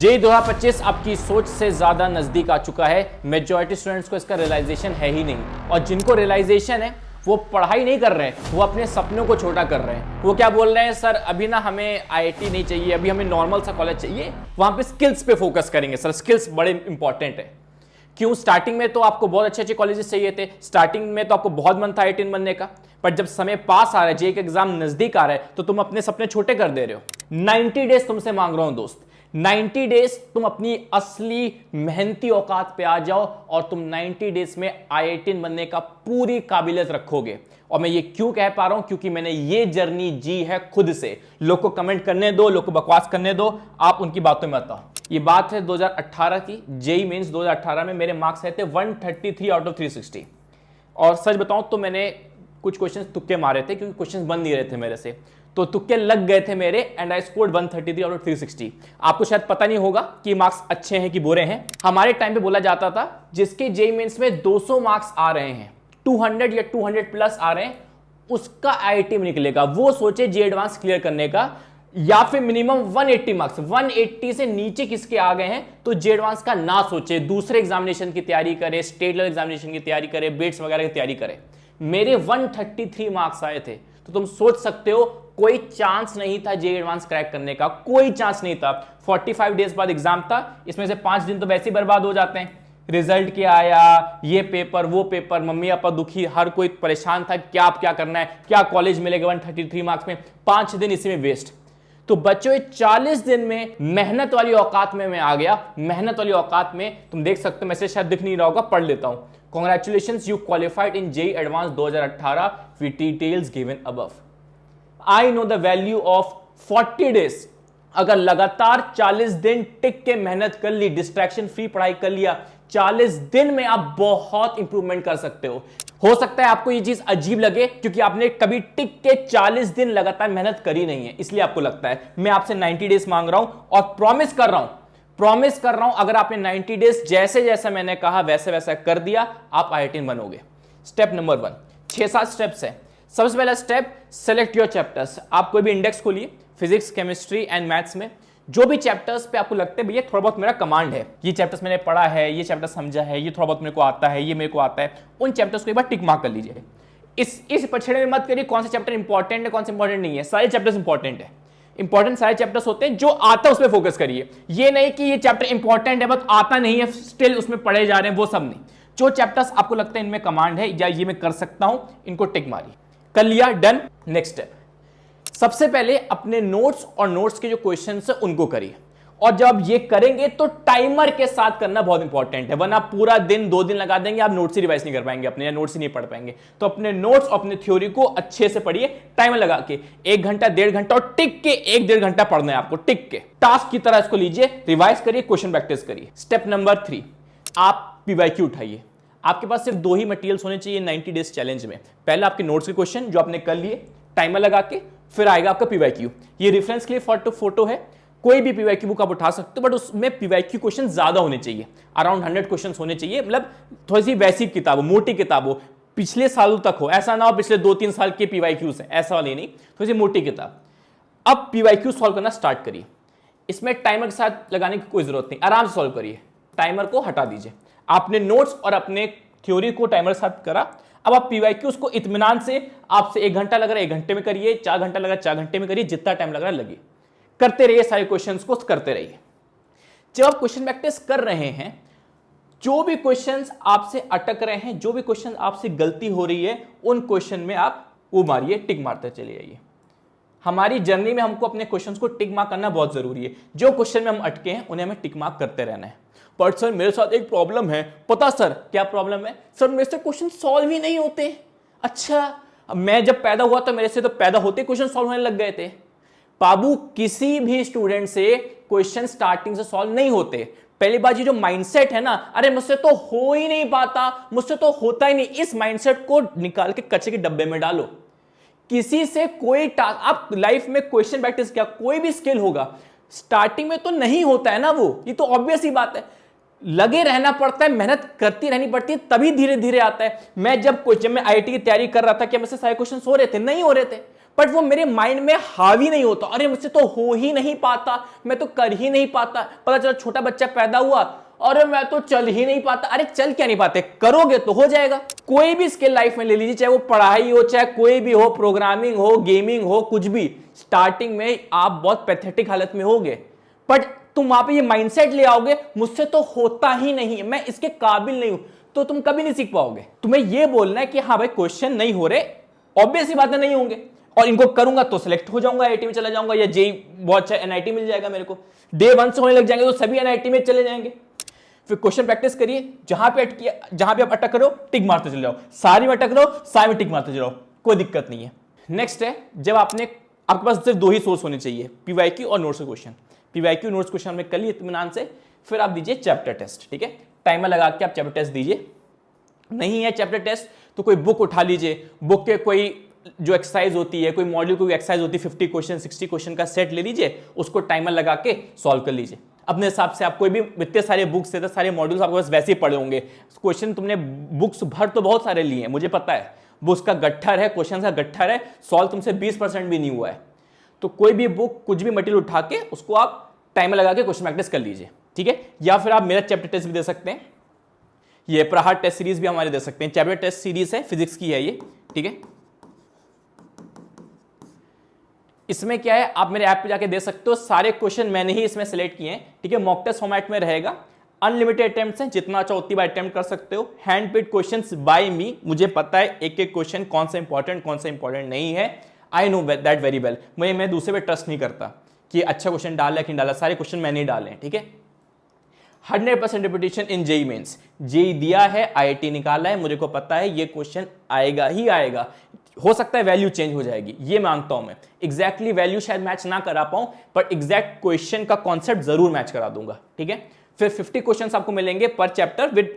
जे 2025 आपकी सोच से ज्यादा नजदीक आ चुका है। मेजॉरिटी स्टूडेंट्स को इसका रियलाइजेशन है ही नहीं, और जिनको रियलाइजेशन है वो पढ़ाई नहीं कर रहे हैं, वो अपने सपनों को छोटा कर रहे हैं। वो क्या बोल रहे हैं, सर अभी ना हमें आईआईटी नहीं चाहिए, अभी हमें नॉर्मल सा कॉलेज चाहिए, वहां पे स्किल्स पे फोकस करेंगे। सर स्किल्स बड़े इंपॉर्टेंट है। क्यों? स्टार्टिंग में तो आपको बहुत अच्छे अच्छे कॉलेजेस चाहिए थे, स्टार्टिंग में तो आपको बहुत मन था आईआईटी बनने का, पर जब समय पास आ रहा है, जे के एग्जाम नजदीक आ रहा है, तो तुम अपने सपने छोटे कर दे रहे हो। 90 डेज तुमसे मांग रहा हूं दोस्त, 90 डेज तुम अपनी असली मेहनती औकात पे आ जाओ और तुम 90 डेज में आईआईटी बनने का पूरी काबिलियत रखोगे। और मैं ये क्यों कह पा रहा हूं? क्योंकि मैंने ये जर्नी जी है खुद से। लोग को कमेंट करने दो, लोग को बकवास करने दो, आप उनकी बातों में बताओ। ये बात है 2018 की, जेई मेंस 2018 में मेरे मार्क्स आए थे 133 आउट ऑफ 360। और सच बताऊं तो मैंने कुछ क्वेश्चन तुक्के मारे थे, क्योंकि क्वेश्चन बन नहीं रहे थे मेरे से, तो तुक्के लग गए थे मेरे, and I scored 133 out of 360। आपको शायद पता नहीं होगा कि मार्क्स अच्छे हैं कि बुरे हैं। हमारे टाइम पे बोला जाता था जिसके जेई मेंस में 200 मार्क्स आ रहे हैं, 200 या 200 प्लस आ रहे हैं, उसका आईआईटी में निकलेगा। वो सोचे जे एडवांस क्लियर करने का, या फिर मिनिमम 180 मार्क्स, 180 से नीचे किसके आ गए हैं तो जे एडवांस का ना सोचे, दूसरे एग्जामिनेशन की तैयारी करे, स्टेट लेवल एग्जामिनेशन की तैयारी करे, बेट्स वगैरह की तैयारी करे। मेरे 133 मार्क्स आए थे, तो तुम सोच सकते हो कोई चांस नहीं था जे एडवांस क्रैक करने का, कोई चांस नहीं था। 45 डेज बाद एग्जाम था, इसमें से 5 दिन तो वैसे ही बर्बाद हो जाते हैं। रिजल्ट क्या आया, ये पेपर वो पेपर, मम्मी पापा दुखी, हर कोई परेशान था, क्या आप क्या करना है, क्या कॉलेज मिलेगा 133 मार्क्स में, 5 दिन इसी में वेस्ट। तो बच्चों 40 दिन में मेहनत वाली औकात में मैं आ गया। मेहनत वाली औकात में तुम देख सकते हो, मैसेज शायद दिख नहीं रहा होगा, पढ़ लेता हूं। Congratulations, you qualified in JEE Advanced 2018 with details given above. I know the value of 40 days. अगर लगातार 40 दिन टिक के मेहनत कर ली, डिस्ट्रैक्शन फ्री पढ़ाई कर लिया, 40 दिन में आप बहुत इंप्रूवमेंट कर सकते हो सकता है आपको ये चीज अजीब लगे, क्योंकि आपने कभी टिक के 40 दिन लगातार मेहनत करी नहीं है, इसलिए आपको लगता है। मैं आपसे 90 डेज मांग रहा हूं और प्रॉमिस कर रहा हूं अगर आपने 90 डेज जैसे जैसा मैंने कहा वैसे वैसा कर दिया, आप आईआईटी बनोगे। स्टेप नंबर 1, 6-7 स्टेप्स है। सबसे पहला स्टेप, सेलेक्ट योर चैप्टर्स। आप कोई भी इंडेक्स खोलिए, फिजिक्स, केमिस्ट्री एंड मैथ्स में जो भी चैप्टर्स पे आपको लगता है भैया थोड़ा बहुत मेरा कमांड है, ये चैप्टर्स मैंने पढ़ा है, ये चैप्टर समझा है, ये थोड़ा बहुत मेरे को आता है, ये मेरे को आता है, उन चैप्टर्स को एक बार टिक मार्क कर लीजिए। इस पछड़े में मत करिए कौन से चैप्टर इंपॉर्टेंट है, कौन से इंपॉर्टेंट नहीं है। सारे चैप्टर्स इंपॉर्टेंट है, इंपॉर्टेंट सारे चैप्टर्स होते हैं, जो आता है उस पर फोकस करिए। ये नहीं कि ये चैप्टर इंपॉर्टेंट है बट आता नहीं है, स्टिल उसमें पढ़े जा रहे हैं, वो सब नहीं। जो चैप्टर्स आपको लगता है इनमें कमांड है या ये मैं कर सकता हूं, इनको टिक मारिए। कर लिया, डन। नेक्स्ट स्टेप, सबसे पहले अपने नोट्स और नोट्स के जो क्वेश्चन है उनको करिए, और जब ये करेंगे तो टाइमर के साथ करना बहुत इंपॉर्टेंट है, वरना पूरा दिन 2 दिन लगा देंगे, आप नोट्स ही रिवाइज नहीं कर पाएंगे अपने, या नोट्स ही नहीं पढ़ पाएंगे। तो अपने नोट्स और अपने थ्योरी को अच्छे से पढ़िए, टाइमर लगा के 1 घंटा 1.5 घंटा, और टिक के 1-1.5 घंटा पढ़ना है आपको, टिक के टास्क की तरह इसको लीजिए, रिवाइज करिए, क्वेश्चन प्रैक्टिस करिए। स्टेप नंबर 3, आप पीवाईक्यू उठाइए। आपके पास सिर्फ 2 ही मटेरियल्स होने चाहिए 90 डेज चैलेंज में। पहला आपके नोट्स के क्वेश्चन जो आपने कर लिए टाइमर लगा के, फिर आएगा आपका पीवाईक्यू। ये रेफरेंस के लिए फोटो है, कोई भी पीवाईक्यू बुक आप उठा सकते हो, बट उसमें पीवाईक्यू क्वेश्चन ज्यादा होने चाहिए, अराउंड 100 क्वेश्चन होने चाहिए। मतलब थोड़ी सी वैसी किताब हो, मोटी किताब हो, पिछले सालों तक हो, ऐसा ना हो पिछले 2-3 साल के पीवाईक्यूज हैं, ऐसा वाली नहीं, थोड़ी सी मोटी किताब। अब पीवाईक्यू सॉल्व करना स्टार्ट करिए। इसमें टाइमर के साथ लगाने की कोई जरूरत नहीं, आराम से सॉल्व करिए। टाइमर को हटा दीजिए। आपने नोट्स और अपने थ्योरी को टाइमर के साथ करा, अब आप पीवाईक्यूज को इत्मीनान से, आपसे 1 घंटा लग रहा है 1 घंटे में करिए, 4 घंटा लग रहा है 4 घंटे में करिए, जितना टाइम लग रहा है लगे, करते रहिए, सारे क्वेश्चंस को करते रहिए। जब आप क्वेश्चन प्रैक्टिस कर रहे हैं, जो भी क्वेश्चंस आपसे अटक रहे हैं, जो भी क्वेश्चन आपसे गलती हो रही है, उन क्वेश्चन में आप वो मारिए, टिक मारते चले जाइए। हमारी जर्नी में हमको अपने क्वेश्चंस को टिक मार्क करना बहुत जरूरी है। जो क्वेश्चन में हम अटके हैं उन्हें हमें टिक मार्क करते रहना है। पर सर मेरे साथ एक प्रॉब्लम है। पता सर क्या प्रॉब्लम है? सर मेरे से क्वेश्चन सॉल्व ही नहीं होते। अच्छा, मैं जब पैदा हुआ तो मेरे से तो पैदा होते क्वेश्चन सॉल्व होने लग गए थे। बाबू, किसी भी स्टूडेंट से क्वेश्चन स्टार्टिंग से सॉल्व नहीं होते। पहली बात, ये जो माइंडसेट है ना, अरे मुझसे तो हो ही नहीं पाता, मुझसे तो होता ही नहीं, इस माइंडसेट को निकाल के कचरे के डब्बे में डालो। किसी से कोई आप लाइफ में क्वेश्चन प्रैक्टिस क्या, कोई भी स्किल होगा, स्टार्टिंग में तो नहीं होता है ना, वो ये तो ऑब्वियस ही बात है। लगे रहना पड़ता है, मेहनत करती रहनी पड़ती है, तभी धीरे धीरे आता है। मैं जब मैं आईआईटी की तैयारी कर रहा था, क्या मुझसे सारे क्वेश्चन हो रहे थे? नहीं हो रहे थे। बट वो मेरे माइंड में हावी नहीं होता, अरे मुझसे तो हो ही नहीं पाता, मैं तो कर ही नहीं पाता। पता चला छोटा बच्चा पैदा हुआ, अरे मैं तो चल ही नहीं पाता। अरे चल क्या नहीं पाते, करोगे तो हो जाएगा। कोई भी स्किल लाइफ में ले लीजिए, चाहे वो पढ़ाई हो, चाहे कोई भी हो, प्रोग्रामिंग हो, गेमिंग हो, कुछ भी, स्टार्टिंग में आप बहुत पैथेटिक हालत में होगे, बट तुम वहां पे ये माइंडसेट ले आओगे, मुझसे तो होता ही नहीं, मैं इसके काबिल नहीं हूं, तो तुम कभी नहीं सीख पाओगे। तुम्हें ये बोलना है कि हाँ भाई क्वेश्चन नहीं हो रहे, ऑब्वियस ही बातें नहीं होंगे, और इनको करूंगा तो सिलेक्ट हो जाऊंगा, आईआईटी में चला जाऊंगा, या जेई बहुत अच्छा एनआईटी मिल जाएगा मेरे को। डे 1 से होने लग जाएंगे तो सभी एनआईटी में चले जाएंगे। फिर क्वेश्चन प्रैक्टिस करिए, जहां पे आप अटक रहे हो टिक मारते चले जाओ, सारी में अटक रहे हो सारी में टिक मारते चले जाओ, कोई दिक्कत नहीं है। नेक्स्ट है, जब आपके पास सिर्फ 2 ही सोर्स होने चाहिए, पीवाईक्यू और notes question. PYQ notes question में कर लिए इत्मीनान से, फिर आप दीजिए चैप्टर टेस्ट। ठीक है, टाइमर लगा के आप चैप्टर टेस्ट दीजिए। नहीं है चैप्टर टेस्ट तो कोई बुक उठा लीजिए, बुक के कोई जो एक्सरसाइज होती है, कोई मॉड्यूल कोई एक्सरसाइज होती है, 50 क्वेश्चन 60 क्वेश्चन का सेट ले लीजिए, उसको टाइमर लगा के सॉल्व कर लीजिए अपने हिसाब से। आप कोई भी इतने सारे बुक्स इतने सारे मॉड्यूल्स आपके पास वैसे ही पड़े होंगे, क्वेश्चन तुमने बुक्स भर तो बहुत सारे लिए हैं, मुझे पता है, बुक्स का गट्ठर है, क्वेश्चन का गट्ठर है, सॉल्व तुमसे 20% भी नहीं हुआ है। तो कोई भी बुक कुछ भी मटेरियल उठा के उसको आप टाइमर लगा के क्वेश्चन प्रैक्टिस कर लीजिए। ठीक है, या फिर आप मेरा चैप्टर टेस्ट भी दे सकते हैं, ये प्रहार टेस्ट सीरीज भी हमारे दे सकते हैं। चैप्टर टेस्ट सीरीज है, फिजिक्स की है ये। ठीक है, इसमें क्या है, आप मेरे ऐप पे जाके दे सकते हो, सारे क्वेश्चन मैंने ही इसमें सेलेक्ट किए हैं। ठीक है, मॉक टेस्ट फॉर्मेट में रहेगा, अनलिमिटेड अटेम्प्ट्स हैं, जितना चाहो उतनी बार अटेम्प्ट कर सकते हो। हैंड पिक्ड क्वेश्चंस बाय मी, मुझे पता है एक एक क्वेश्चन कौन सा इंपॉर्टेंट नहीं है, I know that very well. मैं दूसरे पे ट्रस्ट नहीं करता कि अच्छा क्वेश्चन डाला कि नहीं डाला, सारे क्वेश्चन मैंने ही डाले हैं। ठीक है, 100% repetition in JEE mains, JEE दिया है, आईआईटी निकाला है, मुझे को पता है ये क्वेश्चन आएगा ही आएगा। हो सकता है वैल्यू चेंज हो जाएगी, ये मानता हूं मैं, एग्जैक्टली वैल्यू शायद मैच ना करा पाऊं, पर एग्जैक्ट क्वेश्चन का कॉन्सेप्ट जरूर मैच करा दूंगा। ठीक है, फिर 50 क्वेश्चंस आपको मिलेंगे पर चैप्टर, विद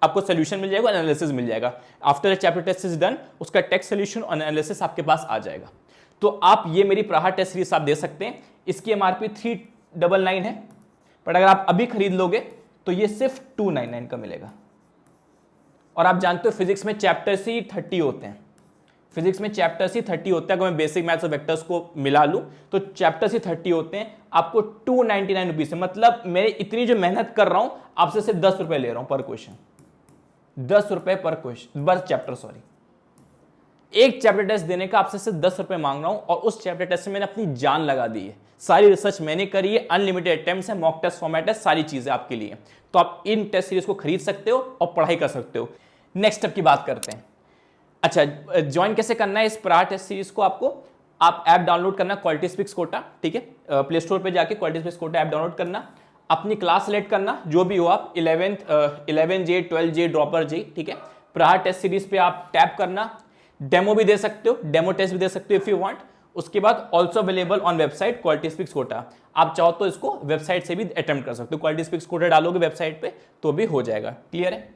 आपको सोल्यूशन मिल जाएगा, एनालिसिस मिल जाएगा। After the chapter test is done, उसका टेक्स्ट सोल्यूशन और एनालिसिस आपके पास आ जाएगा। तो आप ये मेरी प्रहार टेस्ट सीरीज आप दे सकते हैं। इसकी एमआरपी 399 है, पर अगर आप अभी खरीद लोगे तो ये सिर्फ 299 का मिलेगा। और आप जानते हो फिजिक्स में चैप्टर्स ही 30 होते हैं, फिजिक्स में चैप्टर्स ही 30 होते हैं। अगर मैं बेसिक मैथ्स और वेक्टर्स को मिला लूं तो चैप्टर्स ही 30 होते हैं। आपको 299 रुपीज है, मतलब मैं इतनी जो मेहनत कर रहा हूं आपसे सिर्फ 10 रुपए ले रहा हूं पर क्वेश्चन, 10 रुपए पर क्वेश्चन, बस चैप्टर, सॉरी, एक चैप्टर टेस्ट देने का आपसे सिर्फ 10 रुपए मांग रहा हूं, और उस चैप्टर टेस्ट में मैंने अपनी जान लगा दी है, सारी रिसर्च मैंने करी है, अनलिमिटेड अटेम्प्ट्स है, मॉक टेस्ट फॉर्मेट है, सारी चीजें आपके लिए। तो आप इन टेस्ट सीरीज को खरीद सकते हो और पढ़ाई कर सकते हो। नेक्स्ट स्टेप की बात करते हैं। अच्छा, ज्वाइन कैसे करना है इस प्रहार टेस्ट सीरीज को? आपको आप ऐप डाउनलोड करना, क्वालिटी स्पीक्स कोटा। ठीक है, प्ले स्टोर पे जाके quality speaks Kota app download करना, अपनी क्लास सेलेक्ट करना, जो भी हो आप, 11J 12J ड्रॉपर J। ठीक है, प्रहार टेस्ट सीरीज पे आप टैप करना, डेमो भी दे सकते हो, डेमो टेस्ट भी दे सकते हो इफ यू वांट। उसके बाद also available on website quality speaks Kota, आप चाहो तो इसको वेबसाइट से भी अटेम्प्ट कर सकते हो। क्वालिटी स्पीक्स कोटा डालोगे वेबसाइट पे तो भी हो जाएगा। क्लियर है?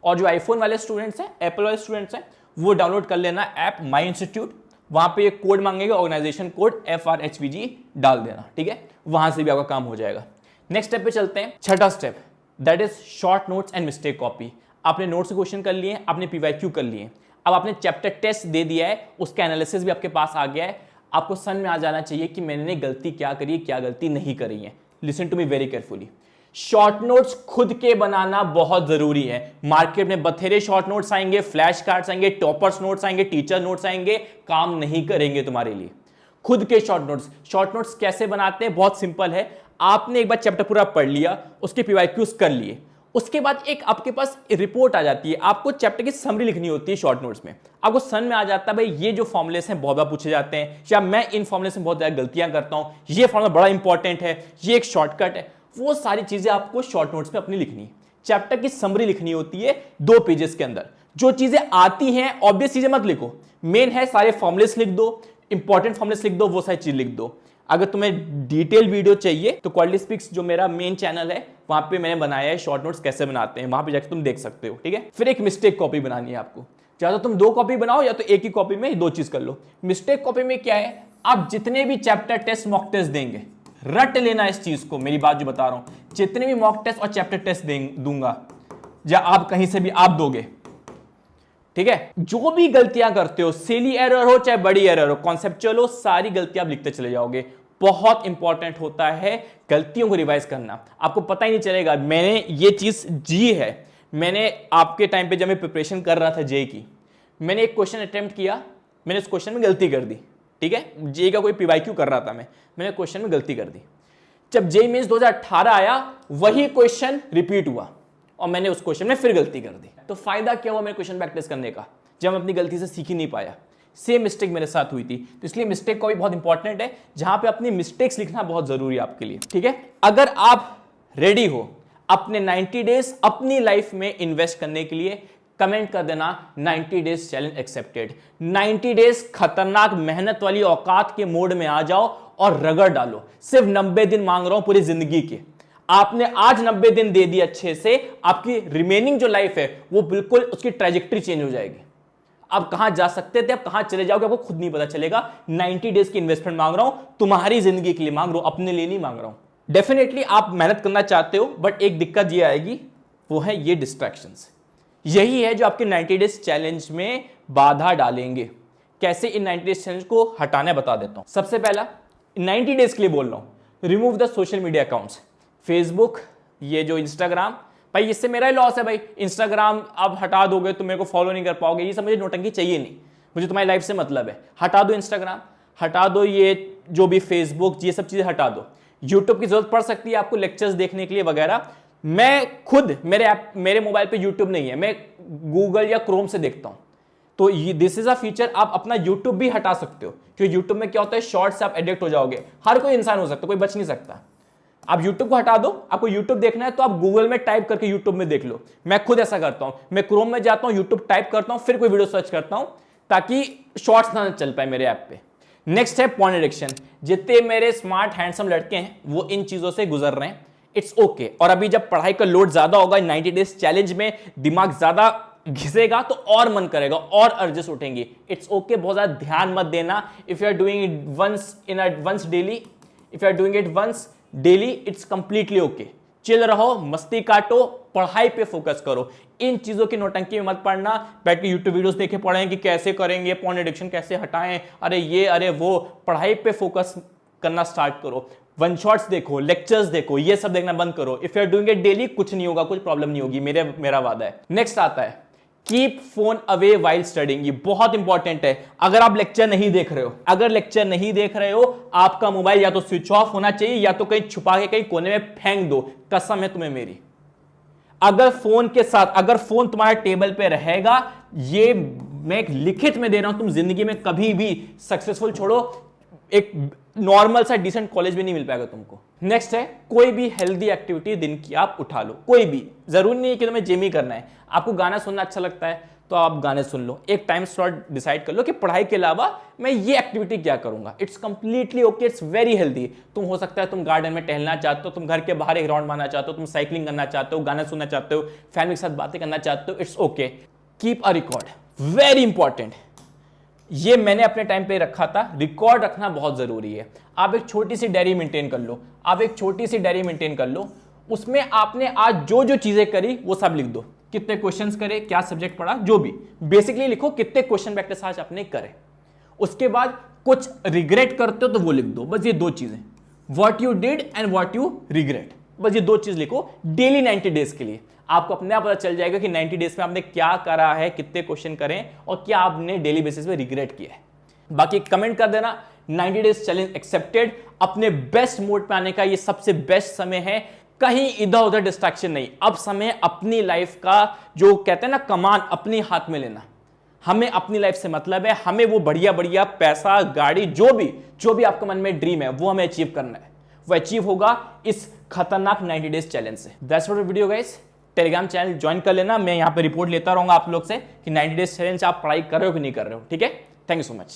और जो आईफोन वाले स्टूडेंट्स हैं, एप्पल वाले स्टूडेंट्स हैं, वो डाउनलोड कर लेना ऐप माई इंस्टीट्यूट, वहां पे एक कोड मांगेगा, ऑर्गेनाइजेशन कोड FRHVG डाल देना। ठीक है, वहां से भी आपका काम हो जाएगा। नेक्स्ट स्टेप पे चलते हैं, छठा step, that is short notes and mistake copy. आपने नोट्स से क्वेश्चन कर लिए, आपने पीवाईक्यू कर लिए, अब आपने चैप्टर टेस्ट दे दिया है, उसका एनालिसिस भी आपके पास आ गया है, आपको समझ में आ जाना चाहिए कि मैंने गलती क्या करी है, क्या गलती नहीं करी है। Listen to me very carefully. Short notes खुद के बनाना बहुत जरूरी है। मार्केट में बथेरे शॉर्ट नोट्स आएंगे, फ्लैश कार्ड्स आएंगे, टॉपर्स नोट्स आएंगे, टीचर नोट्स आएंगे, काम नहीं करेंगे तुम्हारे लिए। खुद के शॉर्ट नोट्स कैसे बनाते हैं? बहुत सिंपल है। आपने एक बार चैप्टर पूरा पढ़ लिया, उसके पीवाईक्यूज कर लिए, उसके बाद एक आपके पास रिपोर्ट आ जाती है, आपको चैप्टर की समरी लिखनी होती है शॉर्ट नोट्स में। आपको समझ में आ जाता है भाई ये जो फॉर्मुलेस हैं बहुत बार पूछे जाते हैं, या मैं इन फॉर्मुलेस में बहुत ज्यादा गलतियां करता हूं, ये फॉर्मुला बड़ा इंपॉर्टेंट है, ये एक शॉर्टकट है। वो सारी चीजें आपको शॉर्ट नोट्स में अपनी लिखनी है। चैप्टर की समरी लिखनी होती है 2 पेजेस के अंदर। जो चीजें आती हैं ऑब्वियस चीजें मत लिखो, मेन है सारे फॉर्मुलेस लिख दो, इंपॉर्टेंट फॉर्मुलेस लिख दो, वो सारी चीज लिख दो। अगर तुम्हें डिटेल वीडियो चाहिए तो क्वालिटी स्पीक्स जो मेरा मेन चैनल है, वहां पे मैंने बनाया है शॉर्ट नोट्स कैसे बनाते हैं, वहां पे जाकर तुम देख सकते हो। ठीक है, फिर एक मिस्टेक कॉपी बनानी है आपको। चाहे तो तुम 2 कॉपी बनाओ या तो एक ही कॉपी में 2 चीज कर लो। मिस्टेक कॉपी में क्या है, आप जितने भी चैप्टर टेस्ट मॉक टेस्ट देंगे, रट लेना इस चीज को, मेरी बात जो बता रहा हूं, जितने भी मॉक टेस्ट और चैप्टर टेस्ट दूंगा, या आप कहीं से भी आप दोगे, ठीक है। जो भी गलतियां करते हो, सिली एरर हो चाहे बड़ी एरर हो, कॉन्सेप्चुअल हो, सारी गलतियां आप लिखते चले जाओगे। बहुत इंपॉर्टेंट होता है गलतियों को रिवाइज करना, आपको पता ही नहीं चलेगा। मैंने ये चीज जी है, मैंने आपके टाइम पे जब मैं प्रिपरेशन कर रहा था जेई की, मैंने एक क्वेश्चन अटेम्प्ट किया, मैंने उस क्वेश्चन में गलती कर दी, ठीक है। जेई का कोई पीवाईक्यू कर रहा था मैंने क्वेश्चन में गलती कर दी। जब जेई मेंस 2018 आया, वही क्वेश्चन रिपीट हुआ और मैंने उस क्वेश्चन में फिर गलती कर दी। तो फायदा क्या हुआ मेरे क्वेश्चन प्रैक्टिस करने का, जब मैं अपनी गलती से सीख ही नहीं पाया। सेम मिस्टेक मेरे साथ हुई थी, तो इसलिए मिस्टेक को भी बहुत इंपॉर्टेंट है, जहां पे अपनी मिस्टेक्स लिखना बहुत जरूरी है आपके लिए, ठीक है। अगर आप रेडी हो अपने 90 डेज अपनी लाइफ में इन्वेस्ट करने के लिए, कमेंट कर देना 90 डेज चैलेंज एक्सेप्टेड। 90 डेज खतरनाक मेहनत वाली औकात के मोड में आ जाओ और रगड़ डालो। सिर्फ 90 दिन मांग रहा हूं पूरी जिंदगी के। आपने आज 90 दिन दे दिए अच्छे से, आपकी रिमेनिंग जो लाइफ है वो बिल्कुल उसकी ट्रैजेक्टरी चेंज हो जाएगी। आप कहां जा सकते थे, आप कहां चले जाओगे, आपको खुद नहीं पता चलेगा। 90 डेज की इन्वेस्टमेंट मांग रहा हूं, तुम्हारी जिंदगी के लिए मांग रहा हूं, अपने लिए नहीं मांग रहा हूं। डेफिनेटली आप मेहनत करना चाहते हो, बट एक दिक्कत ये आएगी, वो है ये डिस्ट्रैक्शंस। यही है जो आपके 90 डेज चैलेंज में बाधा डालेंगे। कैसे इन 90 डेज चैलेंज को हटाना है बता देता हूं। सबसे पहला, 90 डेज के लिए बोल रहा हूं, remove the social media accounts. Facebook, ये जो इंस्टाग्राम, भाई इससे मेरा ही लॉस है भाई। इंस्टाग्राम आप हटा दोगे तो मेरे को फॉलो नहीं कर पाओगे, ये सब मुझे नोटंकी चाहिए नहीं, मुझे तुम्हारी लाइफ से मतलब है। हटा दो इंस्टाग्राम, हटा दो ये जो भी फेसबुक, ये सब चीजें हटा दो। यूट्यूब की जरूरत पड़ सकती है आपको लेक्चर्स देखने के लिए वगैरह। मैं खुद मेरे मोबाइल पे यूट्यूब नहीं है, मैं गूगल या क्रोम से देखता हूं। तो दिस इज अ फीचर, आप अपना यूट्यूब भी हटा सकते हो, क्योंकि यूट्यूब में क्या होता है, शॉर्ट्स से आप एडिक्ट हो जाओगे। हर कोई इंसान हो सकता है, कोई बच नहीं सकता। आप YouTube को हटा दो, आपको YouTube देखना है तो आप गूगल में टाइप करके YouTube में देख लो। मैं खुद ऐसा करता हूं, मैं क्रोम में जाता हूं, YouTube टाइप करता हूं, फिर कोई वीडियो सर्च करता हूं, ताकि शॉर्ट्स ना चल पाए मेरे ऐप पे। नेक्स्ट है पॉर्न एडिक्शन। जितने मेरे स्मार्ट हैंडसम लड़के हैं वो इन चीजों से गुजर रहे हैं, इट्स ओके। और अभी जब पढ़ाई का लोड ज्यादा होगा, 90 डेज चैलेंज में दिमाग ज्यादा घिसेगा तो और मन करेगा और अर्जेस उठेंगे, इट्स ओके। बहुत ज्यादा ध्यान मत देना। If you are doing it once daily, if you are doing it once daily, it's completely okay. Chill रहो, मस्ती काटो, पढ़ाई पे फोकस करो। इन चीजों की नौटंकी में मत पढ़ना, बैठ के यूट्यूब वीडियोस देखे पढ़ें कि कैसे करेंगे, पॉर्न एडिक्शन कैसे हटाएं, अरे ये अरे वो। पढ़ाई पे फोकस करना स्टार्ट करो, वन शॉट्स देखो, लेक्चर्स देखो, ये सब देखना बंद करो। If you are doing it daily, कुछ नहीं होगा, कुछ प्रॉब्लम नहीं होगी, मेरा वादा है। नेक्स्ट आता है keep phone away while studying. ये बहुत इंपॉर्टेंट है। अगर आप लेक्चर नहीं देख रहे हो, आपका मोबाइल या तो स्विच ऑफ होना चाहिए या तो कहीं छुपा के कहीं कोने में फेंक दो। कसम है तुम्हें मेरी। अगर फोन तुम्हारे टेबल पे रहेगा, ये मैं एक लिखित में दे रहा हूं, तुम जिंदगी में कभी भी सक्सेसफुल छोड़ो, एक नॉर्मल सा डिसेंट कॉलेज भी नहीं मिल पाएगा तुमको। नेक्स्ट है कोई भी हेल्दी एक्टिविटी दिन की आप उठा लो, कोई भी। जरूरी नहीं है कि तुम्हें जिम ही करना है। आपको गाना सुनना अच्छा लगता है तो आप गाने सुन लो। एक टाइम स्लॉट डिसाइड कर लो कि पढ़ाई के अलावा मैं ये एक्टिविटी क्या करूंगा। It's completely okay, it's very healthy. तुम हो सकता है तुम गार्डन में टहलना चाहते हो, तुम घर के बाहर एक राउंड मारना चाहते हो, तुम साइकिलिंग करना चाहते हो, गाना सुनना चाहते हो, फैमिली के साथ बातें करना चाहते हो, it's okay. Keep a record, very important. ये मैंने अपने टाइम पे रखा था, रिकॉर्ड रखना बहुत जरूरी है। आप एक छोटी सी डायरी मेंटेन कर लो, उसमें आपने आज जो जो चीजें करी वो सब लिख दो। कितने क्वेश्चंस करे, क्या सब्जेक्ट पढ़ा, जो भी बेसिकली लिखो, कितने क्वेश्चन प्रैक्टिस आज आपने करे। उसके बाद कुछ रिग्रेट करते हो तो वो लिख दो। बस ये दो चीजें, what you did and what you regret, बस ये दो चीज लिखो डेली 90 डेज के लिए। आपको अपने आप पता चल जाएगा कि 90 डेज में आपने क्या करा है, कितने क्वेश्चन करें और क्या आपने डेली बेसिस पे रिग्रेट किया है। बाकी कमेंट कर देना। 90 डेज चैलेंज एक्सेप्टेड। अपने बेस्ट मोड पे आने का ये सबसे बेस्ट समय है, कहीं इधर उधर डिस्ट्रैक्शन नहीं। अब समय अपनी लाइफ का, जो कहते हैं ना, कमान अपने हाथ में लेना। हमें अपनी लाइफ से मतलब है, हमें वो बढ़िया बढ़िया पैसा, गाड़ी, जो भी आपके मन में ड्रीम है वो हमें अचीव करना है। वो अचीव होगा इस खतरनाक 90 डेज चैलेंज से। That's what video guys. Telegram channel join कर लेना, मैं यहाँ पे रिपोर्ट लेता रहूंगा आप लोग से कि 90 डेज चैलेंज आप पढ़ाई कर रहे हो कि नहीं कर रहे हो। ठीक है, थैंक यू सो मच।